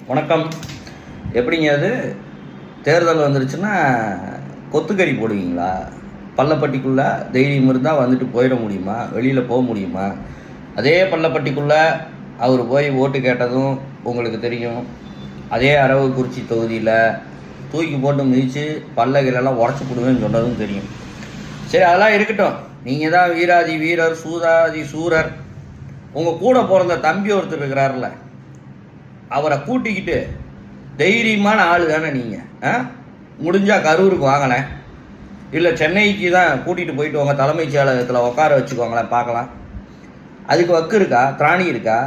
வணக்கம். எப்படிங்க அது தேர்தல் வந்துருச்சுன்னா கொத்துக்கறி போடுவீங்களா? பள்ளப்பட்டிக்குள்ளே தைரியம் இருந்தால் வந்துட்டு போயிட முடியுமா? வெளியில் போக முடியுமா? அதே பள்ளப்பட்டிக்குள்ளே அவர் போய் ஓட்டு கேட்டதும் உங்களுக்கு தெரியும். அதே அரவக்குறிச்சி தொகுதியில் தூக்கி போட்டு மிதித்து பல்லகிலெல்லாம் உடச்சி போடுவேன்னு சொன்னதும் தெரியும். சரி, அதெல்லாம் இருக்கட்டும். நீங்கள் தான் வீராதி வீரர், சூதாதி சூரர். உங்கள் கூட பிறந்த தம்பி ஒருத்தர் இருக்கிறார்ல, அவரை கூட்டிக்கிட்டு தைரியமான ஆள் தானே நீங்கள். முடிஞ்சால் கரூருக்கு வாங்கலேன், இல்லை சென்னைக்கு தான் கூட்டிகிட்டு போயிட்டு உங்கள் தலைமைச் செயலகத்தில் உட்கார வச்சுக்கோங்களேன், பார்க்கலாம். அதுக்கு வக்கு இருக்கா? திராணி இருக்கா?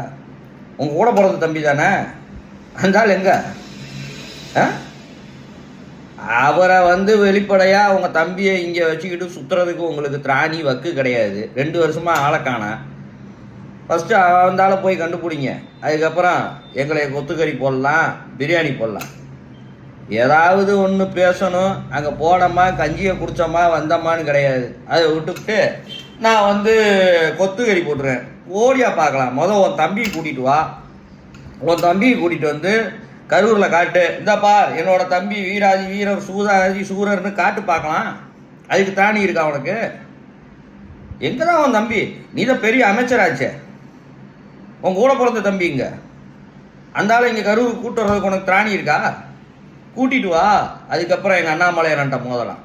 உங்கள் கூட பிறந்த தம்பி தானே அந்த ஆள். எங்கே அவரை வெளிப்படையாக உங்கள் தம்பியை இங்கே வச்சுக்கிட்டு சுற்றுறதுக்கு உங்களுக்கு திராணி வக்கு கிடையாது. 2 வருஷமாக ஆளை காணா. ஃபஸ்ட்டு அவந்தால போய் கண்டுபிடிங்க. அதுக்கப்புறம் எங்களை கொத்துக்கறி போடலாம், பிரியாணி போடலாம். ஏதாவது ஒன்று பேசணும். அங்கே போனோமா கஞ்சியை குடித்தோமா வந்தோமான்னு கிடையாது. அதை விட்டுவிட்டு நான் கொத்துக்கறி போட்டுறேன் ஓடியா பார்க்கலாம். உன் தம்பியை கூட்டிகிட்டு வா. உன் தம்பியை கூட்டிகிட்டு வந்து கரூரில் காட்டு. இந்தாப்பா என்னோட தம்பி வீராதி வீரர், சூதாதி சூரர்னு காட்டு பார்க்கலாம். அதுக்கு தாணி இருக்கா உனக்கு? எங்கே தான் உன் தம்பி? நீ தான் பெரிய அமைச்சராச்சே. உன் கூட பிறந்த தம்பிங்க அந்த ஆள் இங்கே கரூர் கூட்டு வர்றதுக்கு உனக்கு திராணி இருக்கா? கூட்டிட்டு வா. அதுக்கப்புறம் எங்கள் அண்ணாமலையார்கிட்ட மோதலாம்.